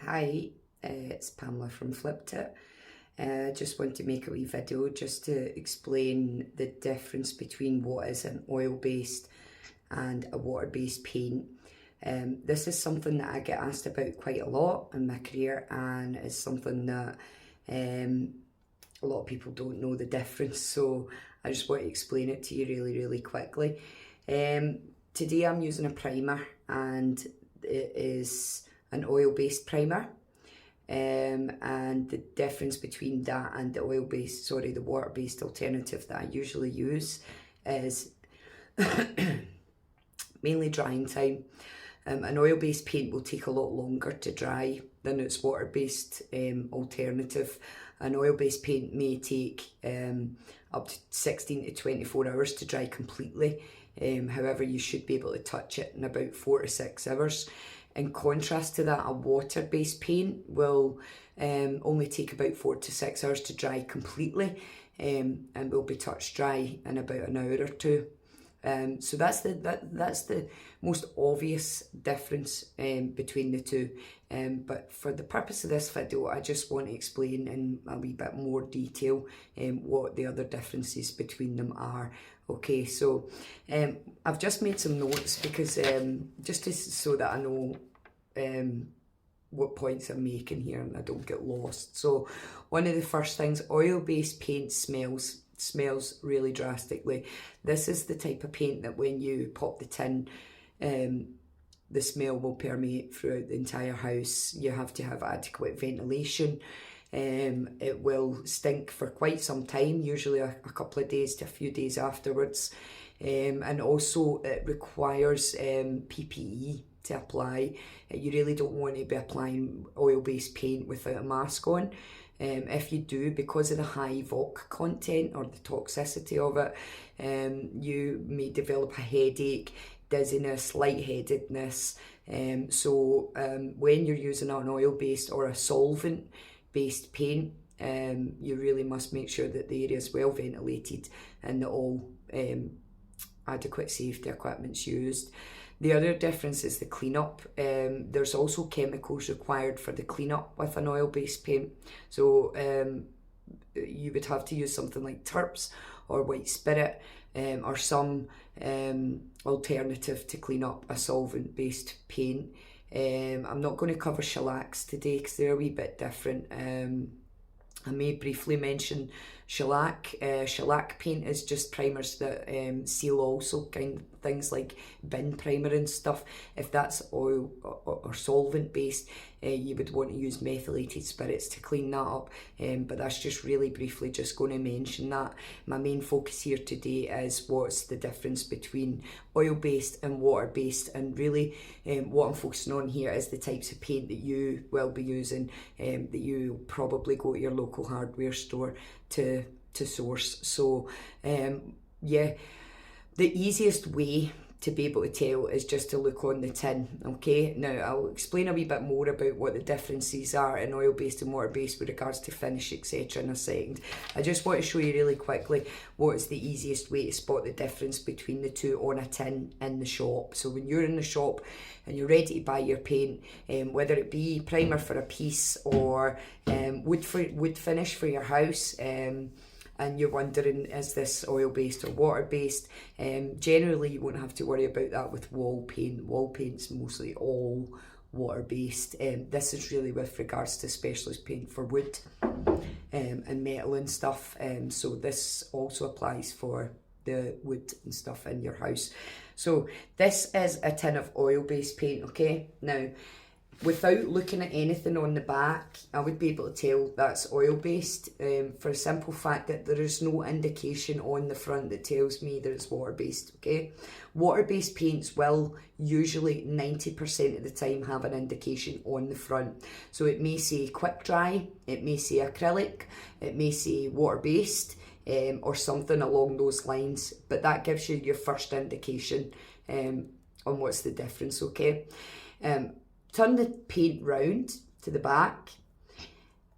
Hi, it's Pamela from Flipped It. Just want to make a wee video just to explain the difference between what is an oil-based and a water-based paint. This is something that I get asked about quite a lot in my career, and it's something that a lot of people don't know the difference, so I just want to explain it to you really quickly. Today I'm using a primer, and it is an oil-based primer. And the difference between that and the the water-based alternative that I usually use is mainly drying time. An oil-based paint will take a lot longer to dry than its water-based alternative. An oil-based paint may take up to 16 to 24 hours to dry completely. However, you should be able to touch it in about 4 to 6 hours. In contrast to that, a water-based paint will only take about 4 to 6 hours to dry completely, and will be touch dry in about an hour or two. So that's the most obvious difference between the two. But for the purpose of this video, I just want to explain in a wee bit more detail what the other differences between them are. Okay, so I've just made some notes because so that I know what points I'm making here and I don't get lost. So one of the first things, oil-based paint smells really drastically. This is the type of paint that when you pop the tin, the smell will permeate throughout the entire house. You have to have adequate ventilation. It will stink for quite some time, usually a couple of days to a few days afterwards. And also it requires PPE to apply. You really don't want to be applying oil-based paint without a mask on. If you do, because of the high VOC content or the toxicity of it, you may develop a headache, dizziness, lightheadedness. So when you're using an oil-based or a solvent-based paint, you really must make sure that the area is well ventilated and that all adequate safety equipment's used. The other difference is the cleanup. There's also chemicals required for the cleanup with an oil-based paint. So you would have to use something like turps or white spirit or some alternative to clean up a solvent-based paint. I'm not going to cover shellacs today because they're a wee bit different. I may briefly mention shellac. Shellac paint is just primers that seal also, kind of things like bin primer and stuff. If that's oil or solvent based, you would want to use methylated spirits to clean that up. But that's just really briefly just going to mention that. My main focus here today is what's the difference between oil-based and water-based, and really what I'm focusing on here is the types of paint that you will be using, that you probably go to your local hardware store to source. So yeah, the easiest way to be able to tell is just to look on the tin. Okay, now I'll explain a wee bit more about what the differences are in oil-based and water-based with regards to finish, etc. in a second. I just want to show you really quickly what is the easiest way to spot the difference between the two on a tin in the shop. So when you're in the shop and you're ready to buy your paint, whether it be primer for a piece or wood finish for your house, and you're wondering, is this oil-based or water-based? Generally, you won't have to worry about that with wall paint. Wall paint's mostly all water-based. This is really with regards to specialist paint for wood and metal and stuff. So this also applies for the wood and stuff in your house. So this is a tin of oil-based paint, okay? Now, without looking at anything on the back, I would be able to tell that's oil-based, for a simple fact that there is no indication on the front that tells me that it's water-based, okay? Water-based paints will usually 90% of the time have an indication on the front. So it may say quick dry, it may say acrylic, it may say water-based, or something along those lines, but that gives you your first indication on what's the difference, okay? Turn the paint round to the back,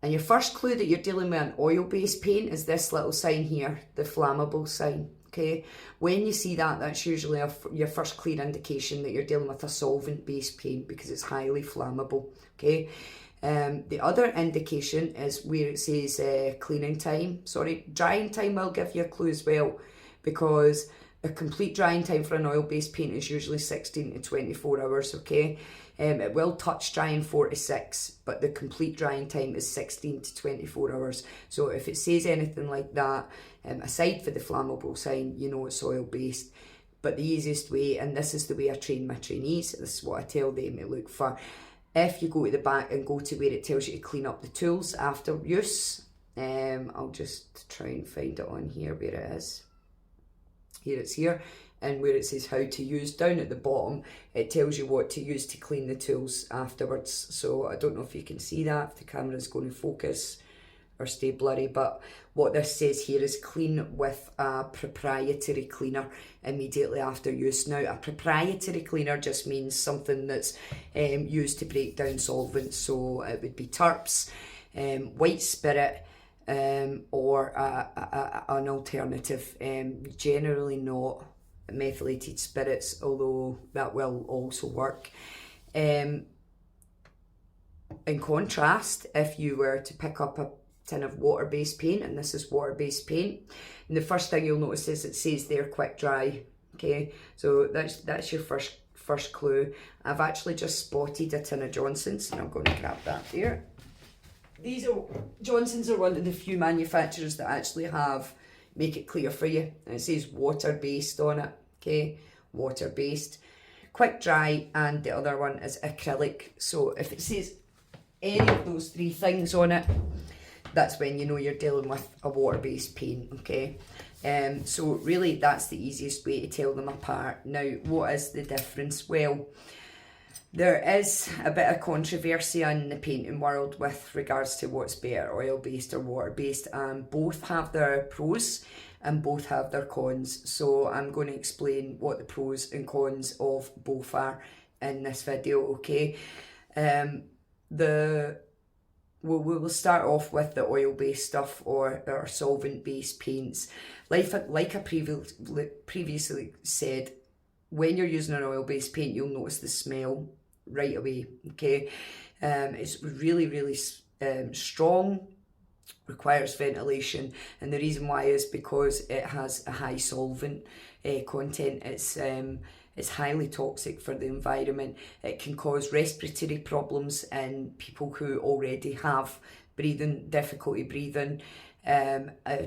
and your first clue that you're dealing with an oil-based paint is this little sign here, the flammable sign, Okay, when you see that, that's usually your first clear indication that you're dealing with a solvent-based paint, because it's highly flammable. Okay, the other indication is where it says cleaning time. Sorry, drying time will give you a clue as well, because the complete drying time for an oil-based paint is usually 16 to 24 hours, okay? It will touch dry in 4 to 6, but the complete drying time is 16 to 24 hours. So if it says anything like that, aside for the flammable sign, you know it's oil-based. But the easiest way, and this is the way I train my trainees, this is what I tell them to look for. If you go to the back and go to where it tells you to clean up the tools after use, I'll just try and find it on here where it is. Here it's here, and where it says how to use, down at the bottom it tells you what to use to clean the tools afterwards. So I don't know if you can see that, if the camera's going to focus or stay blurry, but what this says here is clean with a proprietary cleaner immediately after use. Now, a proprietary cleaner just means something that's used to break down solvents, so it would be turps, white spirit, or an alternative, generally not methylated spirits, although that will also work. In contrast, if you were to pick up a tin of water-based paint, and this is water-based paint, and the first thing you'll notice is it says there quick dry. Okay, so that's your first clue. I've actually just spotted a tin of Johnson's, and I'm going to grab that there. Johnson's are one of the few manufacturers that actually make it clear for you, and it says water-based on it. Okay, water-based, quick dry, and the other one is acrylic. So if it says any of those three things on it, that's when you know you're dealing with a water-based paint. Okay, so really that's the easiest way to tell them apart. Now, what is the difference? Well, there is a bit of controversy in the painting world with regards to what's better, oil-based or water-based, and both have their pros and both have their cons. So I'm going to explain what the pros and cons of both are in this video, okay? We'll start off with the oil-based stuff, or solvent-based paints. Like I previously said, when you're using an oil-based paint, you'll notice the smell right away, okay? It's really strong, requires ventilation, and the reason why is because it has a high solvent content. It's highly toxic for the environment. It can cause respiratory problems in people who already have difficulty breathing.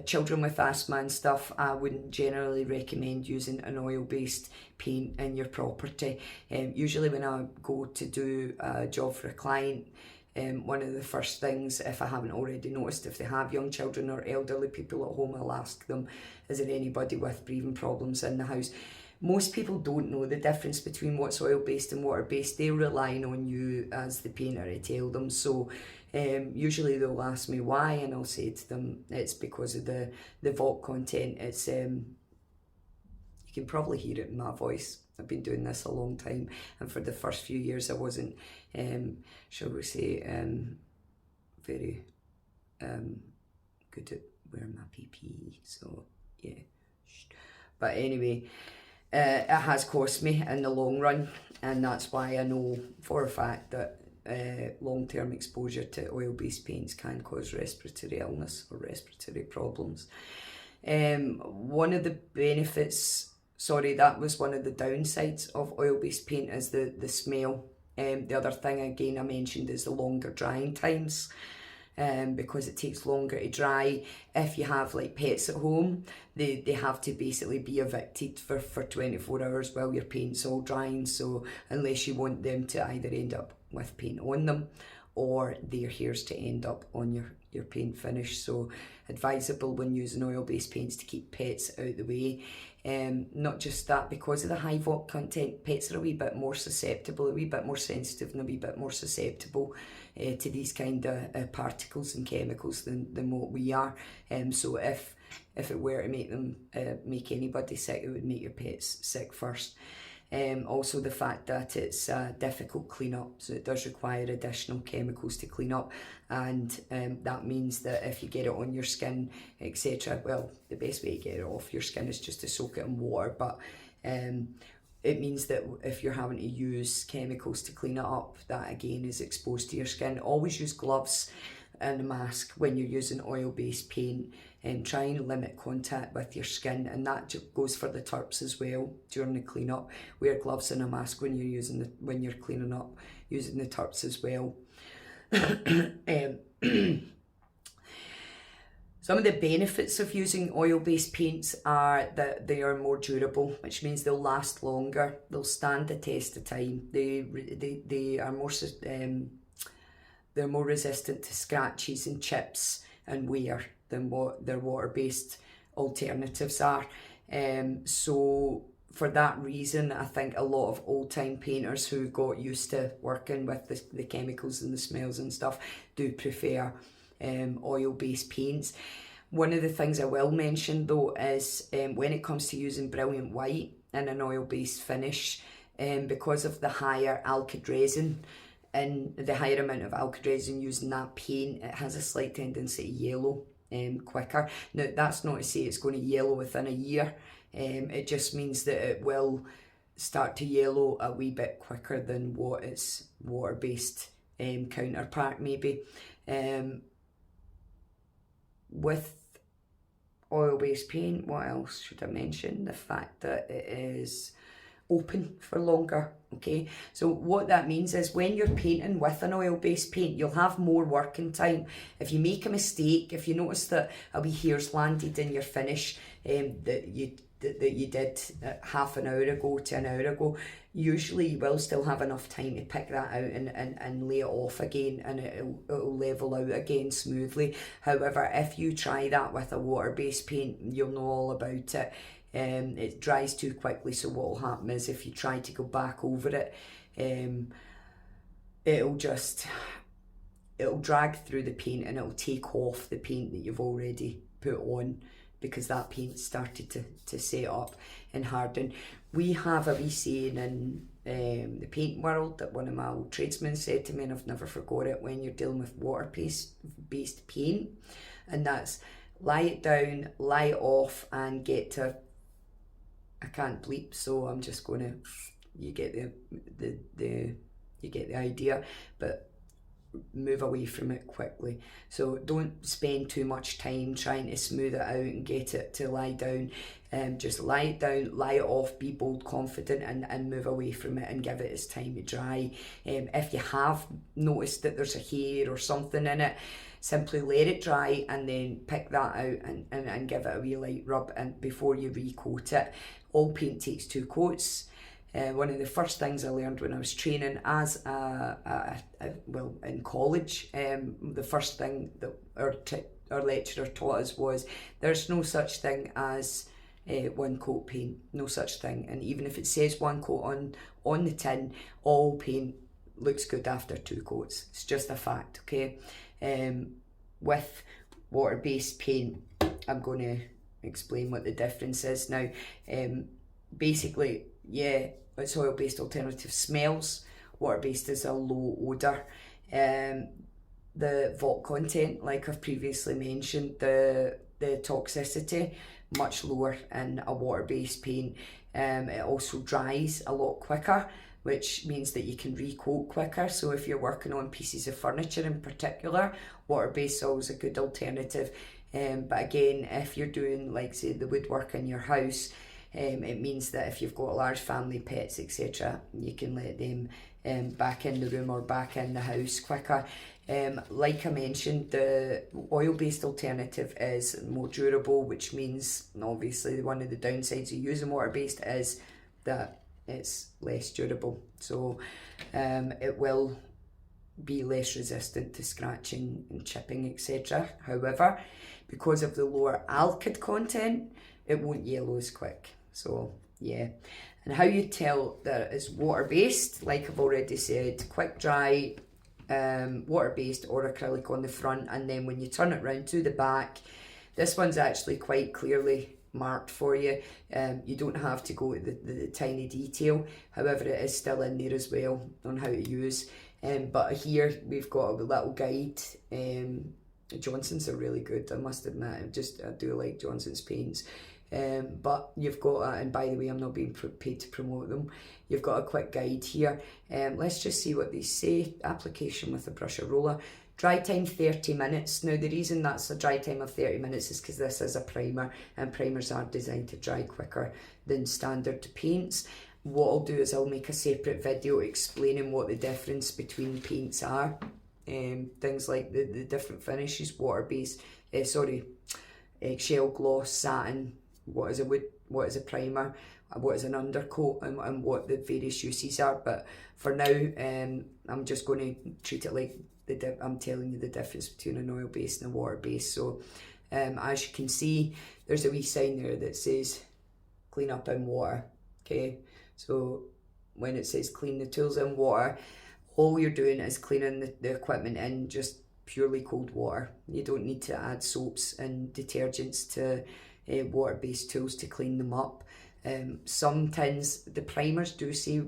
Children with asthma and stuff, I wouldn't generally recommend using an oil-based paint in your property. Usually when I go to do a job for a client, one of the first things, if I haven't already noticed, if they have young children or elderly people at home, I'll ask them, is there anybody with breathing problems in the house? Most people don't know the difference between what's oil-based and water-based. They're relying on you as the painter to tell them. So usually they'll ask me why, and I'll say to them it's because of the volt content. It's you can probably hear it in my voice. I've been doing this a long time, and for the first few years I wasn't, shall we say, very good at wearing my PPE. So yeah, but anyway. It has cost me in the long run, and that's why I know for a fact that long-term exposure to oil-based paints can cause respiratory illness or respiratory problems. One of the benefits, that was one of the downsides of oil-based paint, is the smell. The other thing again I mentioned is the longer drying times. Because it takes longer to dry. If you have like pets at home, they have to basically be evicted for 24 hours while your paint's all drying. So unless you want them to either end up with paint on them or their hairs to end up on your paint finish. So advisable when using oil-based paints to keep pets out the way. Not just that, because of the high volt content, pets are a wee bit more susceptible, a wee bit more sensitive, and a wee bit more susceptible to these kind of particles and chemicals than what we are. So if it were to make anybody sick, it would make your pets sick first. Also the fact that it's a difficult clean-up, so it does require additional chemicals to clean up, and that means that if you get it on your skin, etc., well, the best way to get it off your skin is just to soak it in water, but it means that if you're having to use chemicals to clean it up, that again is exposed to your skin. Always use gloves and a mask when you're using oil-based paint, and try and limit contact with your skin, and that goes for the turps as well during the clean-up. Wear gloves and a mask when you're cleaning up using the turps as well. Some of the benefits of using oil-based paints are that they are more durable, which means they'll last longer. They'll stand the test of time. They are more they're more resistant to scratches and chips and wear than what their water-based alternatives are. So for that reason, I think a lot of old-time painters who got used to working with the chemicals and the smells and stuff do prefer oil-based paints. One of the things I will mention though is when it comes to using brilliant white in an oil-based finish, because of the higher alkyd resin and the higher amount of alkyd resin using that paint, it has a slight tendency to yellow quicker. Now that's not to say it's going to yellow within a year, it just means that it will start to yellow a wee bit quicker than what its water-based counterpart maybe. With oil-based paint, what else should I mention? The fact that it is open for longer. Okay, so what that means is when you're painting with an oil-based paint, you'll have more working time. If you make a mistake, if you notice that a wee hair's landed in your finish that you did half an hour ago to an hour ago, usually you will still have enough time to pick that out and lay it off again, and it'll level out again smoothly. However, if you try that with a water-based paint, you'll know all about it. It dries too quickly, so what will happen is if you try to go back over it, it'll drag through the paint and it'll take off the paint that you've already put on, because that paint started to set up and harden. We have a wee saying in the paint world that one of my old tradesmen said to me, and I've never forgot it, when you're dealing with water-based paint, and that's lie it down, lie it off, and get to, I can't bleep, so I'm just gonna, you get the idea, but move away from it quickly. So don't spend too much time trying to smooth it out and get it to lie down. Just lie it down, lie it off, be bold, confident, and move away from it and give it its time to dry. If you have noticed that there's a hair or something in it, simply let it dry and then pick that out and give it a wee light rub and before you recoat it. All paint takes 2 coats. One of the first things I learned when I was training as well in college, the first thing that our lecturer taught us was there's no such thing as one coat paint, no such thing. And even if it says 1 coat on the tin, all paint looks good after 2 coats. It's just a fact, okay? With water-based paint, I'm going to explain what the difference is now. Basically, yeah, it's oil-based alternative smells. Water-based is a low odour. The volt content, like I've previously mentioned, the toxicity, much lower in a water-based paint. It also dries a lot quicker, which means that you can recoat quicker. So if you're working on pieces of furniture in particular, water-based is always a good alternative. But again, if you're doing, like say, the woodwork in your house, it means that if you've got large family pets, etc., you can let them back in the room or back in the house quicker. Like I mentioned, the oil-based alternative is more durable, which means obviously one of the downsides of using water-based is that it's less durable. So it will be less resistant to scratching and chipping, etc. However, because of the lower alkyd content, it won't yellow as quick. So yeah, and how you tell that it's water-based, like I've already said, quick dry, water-based or acrylic on the front, and then when you turn it round to the back, this one's actually quite clearly marked for you. You don't have to go to the tiny detail, however it is still in there as well on how to use. But here we've got a little guide. Johnson's are really good, I must admit. I do like Johnson's paints. But you've got, and by the way, I'm not being paid to promote them. You've got a quick guide here. Let's just see what they say. Application with a brush or roller. Dry time 30 minutes. Now the reason that's a dry time of 30 minutes is because this is a primer, and primers are designed to dry quicker than standard paints. What I'll do is I'll make a separate video explaining what the difference between paints are. Things like the different finishes, water-based, eggshell, gloss, satin, what is a wood, what is a primer, what is an undercoat, and what the various uses are. But for now, I'm just going to treat it like I'm telling you the difference between an oil base and a water base. So as you can see, there's a wee sign there that says clean up in water. Okay, so when it says clean the tools in water, all you're doing is cleaning the equipment in just purely cold water. You don't need to add soaps and detergents to water-based tools to clean them up. Some tins, the primers do say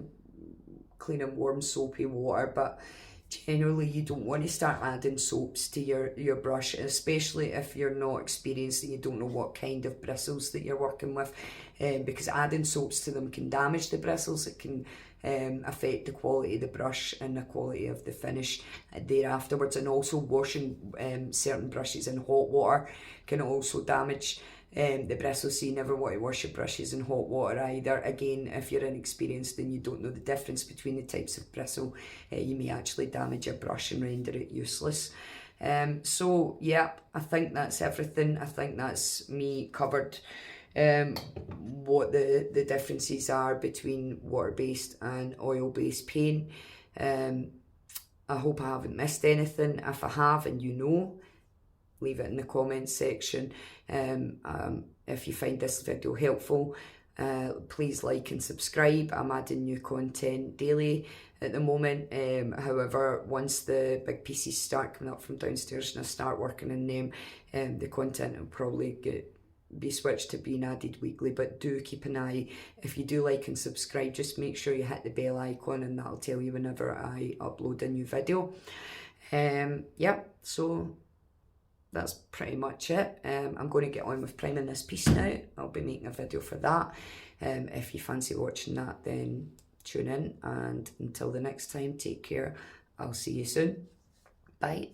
clean in warm soapy water, but generally you don't want to start adding soaps to your brush, especially if you're not experienced and you don't know what kind of bristles that you're working with, because adding soaps to them can damage the bristles. It can affect the quality of the brush and the quality of the finish there afterwards. And also washing certain brushes in hot water can also damage the bristles, so you never want to wash your brushes in hot water either. Again, if you're inexperienced and you don't know the difference between the types of bristle, you may actually damage your brush and render it useless. So yeah, I think that's everything. I think that's me covered what the differences are between water-based and oil-based paint. I hope I haven't missed anything. If I have and you know, leave it in the comments section. If you find this video helpful, please like and subscribe. I'm adding new content daily at the moment. However, once the big pieces start coming up from downstairs and I start working in them, the content will probably be switched to being added weekly. But do keep an eye. If you do like and subscribe, just make sure you hit the bell icon, and that'll tell you whenever I upload a new video. Yep, so that's pretty much it. I'm going to get on with priming this piece now. I'll be making a video for that. If you fancy watching that, then tune in, and until the next time, take care. I'll see you soon. Bye.